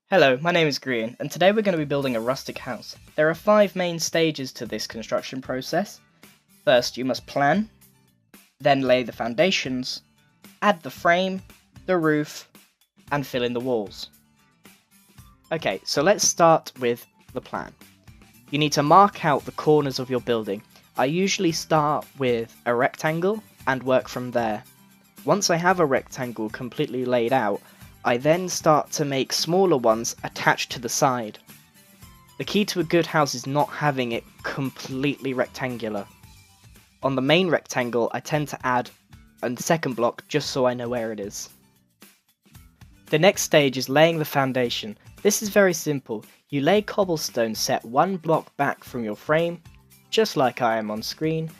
Hello, my name is Grian, and today we're going to be building a rustic house. There are 5 main stages to this construction process. First, you must plan, then lay the foundations, add the frame, the roof, and fill in the walls. Okay, so let's start with the plan. You need to mark out the corners of your building. I usually start with a rectangle and work from there. Once I have a rectangle completely laid out, I then start to make smaller ones attached to the side. The key to a good house is not having it completely rectangular. On the main rectangle, I tend to add a second block just so I know where it is. The next stage is laying the foundation. This is very simple. You lay cobblestone set one block back from your frame, just like I am on screen,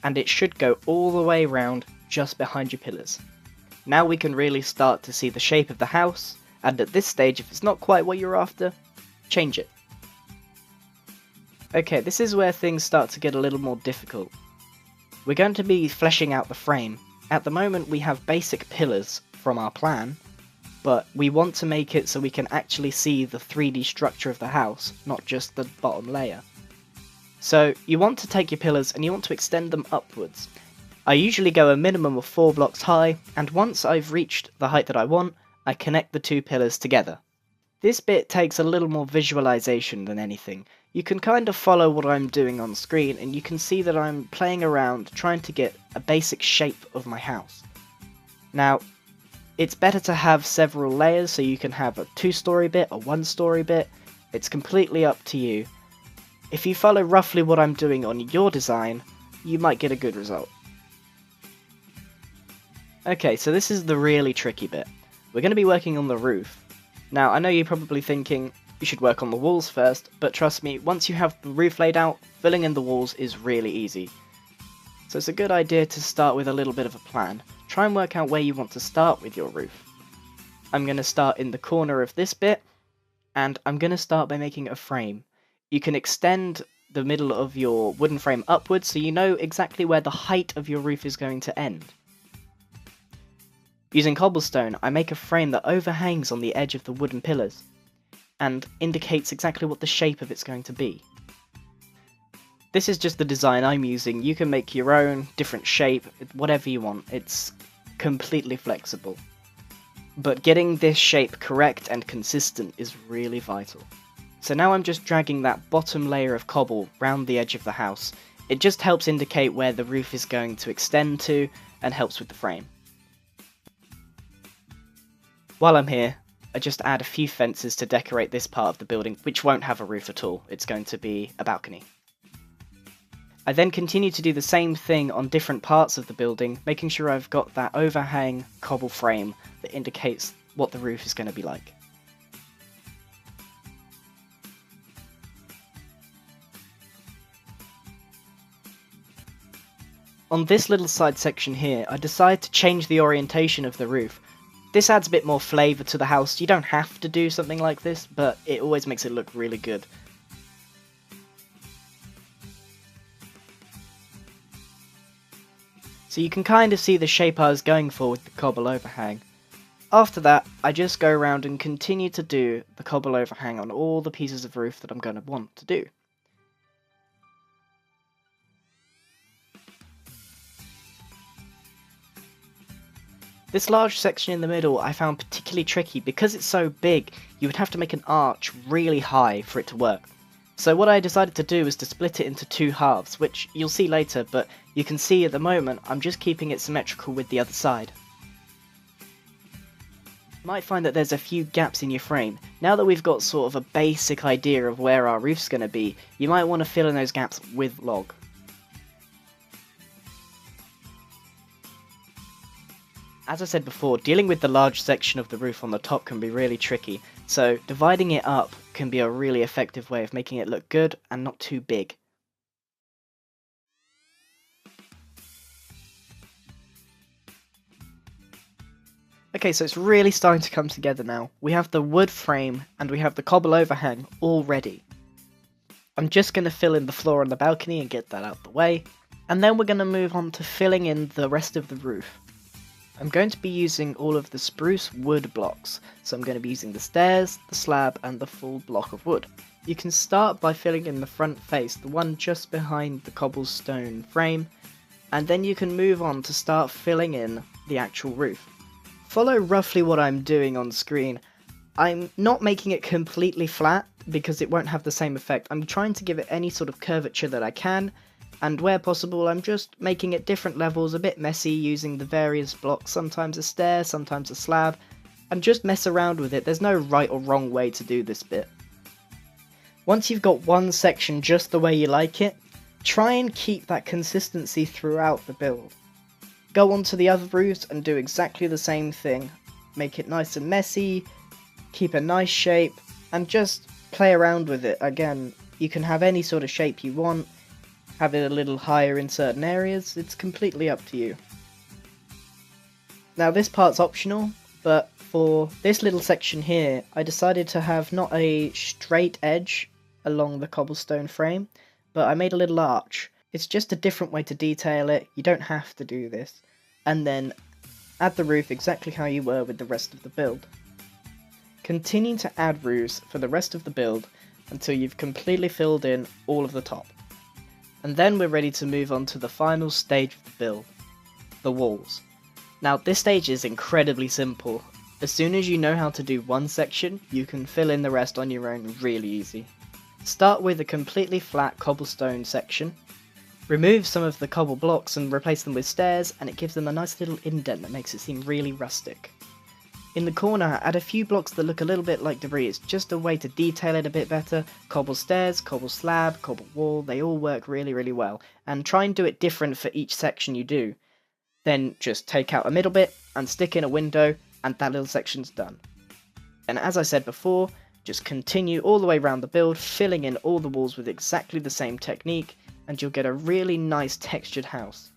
and it should go all the way around just behind your pillars. Now we can really start to see the shape of the house, and at this stage, if it's not quite what you're after, change it. Okay, this is where things start to get a little more difficult. We're going to be fleshing out the frame. At the moment we have basic pillars from our plan, but we want to make it so we can actually see the 3D structure of the house, not just the bottom layer. So you want to take your pillars and you want to extend them upwards. I usually go a minimum of 4 blocks high, and once I've reached the height that I want, I connect the 2 pillars together. This bit takes a little more visualization than anything. You can kind of follow what I'm doing on screen, and you can see that I'm playing around trying to get a basic shape of my house. Now, it's better to have several layers, so you can have a 2-story bit, a 1-story bit. It's completely up to you. If you follow roughly what I'm doing on your design, you might get a good result. Okay, so this is the really tricky bit. We're going to be working on the roof. Now, I know you're probably thinking you should work on the walls first, but trust me, once you have the roof laid out, filling in the walls is really easy. So it's a good idea to start with a little bit of a plan. Try and work out where you want to start with your roof. I'm going to start in the corner of this bit, and I'm going to start by making a frame. You can extend the middle of your wooden frame upwards so you know exactly where the height of your roof is going to end. Using cobblestone, I make a frame that overhangs on the edge of the wooden pillars, and indicates exactly what the shape of it's going to be. This is just the design I'm using. You can make your own, different shape, whatever you want. It's completely flexible. But getting this shape correct and consistent is really vital. So now I'm just dragging that bottom layer of cobble round the edge of the house. It just helps indicate where the roof is going to extend to, and helps with the frame. While I'm here, I just add a few fences to decorate this part of the building, which won't have a roof at all. It's going to be a balcony. I then continue to do the same thing on different parts of the building, making sure I've got that overhang cobble frame that indicates what the roof is going to be like. On this little side section here, I decide to change the orientation of the roof. This adds a bit more flavour to the house. You don't have to do something like this, but it always makes it look really good. So you can kind of see the shape I was going for with the cobble overhang. After that, I just go around and continue to do the cobble overhang on all the pieces of roof that I'm going to want to do. This large section in the middle I found particularly tricky. Because it's so big, you would have to make an arch really high for it to work. So what I decided to do is to split it into 2 halves, which you'll see later, but you can see at the moment I'm just keeping it symmetrical with the other side. You might find that there's a few gaps in your frame. Now that we've got sort of a basic idea of where our roof's going to be, you might want to fill in those gaps with log. As I said before, dealing with the large section of the roof on the top can be really tricky, so dividing it up can be a really effective way of making it look good and not too big. Okay, so it's really starting to come together now. We have the wood frame and we have the cobble overhang all ready. I'm just going to fill in the floor on the balcony and get that out the way, and then we're going to move on to filling in the rest of the roof. I'm going to be using all of the spruce wood blocks, so I'm going to be using the stairs, the slab, and the full block of wood. You can start by filling in the front face, the one just behind the cobblestone frame, and then you can move on to start filling in the actual roof. Follow roughly what I'm doing on screen. I'm not making it completely flat because it won't have the same effect. I'm trying to give it any sort of curvature that I can, and where possible I'm just making it different levels, a bit messy, using the various blocks, sometimes a stair, sometimes a slab, and just mess around with it. There's no right or wrong way to do this bit. Once you've got one section just the way you like it, try and keep that consistency throughout the build. Go on to the other roofs and do exactly the same thing. Make it nice and messy, keep a nice shape, and just play around with it. Again, you can have any sort of shape you want, have it a little higher in certain areas, it's completely up to you. Now this part's optional, but for this little section here, I decided to have not a straight edge along the cobblestone frame, but I made a little arch. It's just a different way to detail it, you don't have to do this. And then add the roof exactly how you were with the rest of the build. Continue to add roofs for the rest of the build until you've completely filled in all of the top. And then we're ready to move on to the final stage of the build, the walls. Now this stage is incredibly simple. As soon as you know how to do one section, you can fill in the rest on your own really easy. Start with a completely flat cobblestone section. Remove some of the cobble blocks and replace them with stairs, and it gives them a nice little indent that makes it seem really rustic. In the corner, add a few blocks that look a little bit like debris. It's just a way to detail it a bit better. Cobble stairs, cobble slab, cobble wall, they all work really well. And try and do it different for each section you do. Then just take out a middle bit and stick in a window, and that little section's done. And as I said before, just continue all the way around the build, filling in all the walls with exactly the same technique, and you'll get a really nice textured house.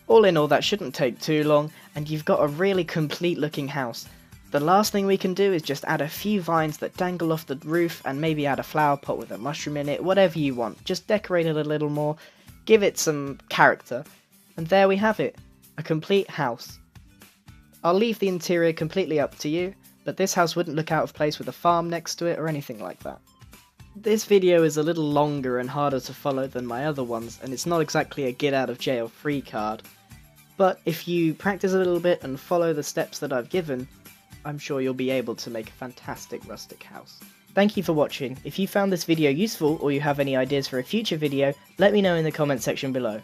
All in all, that shouldn't take too long, and you've got a really complete looking house. The last thing we can do is just add a few vines that dangle off the roof, and maybe add a flower pot with a mushroom in it, whatever you want. Just decorate it a little more, give it some character, and there we have it, a complete house. I'll leave the interior completely up to you, but this house wouldn't look out of place with a farm next to it or anything like that. This video is a little longer and harder to follow than my other ones, and it's not exactly a get out of jail free card. But if you practice a little bit and follow the steps that I've given, I'm sure you'll be able to make a fantastic rustic house. Thank you for watching. If you found this video useful or you have any ideas for a future video, let me know in the comment section below.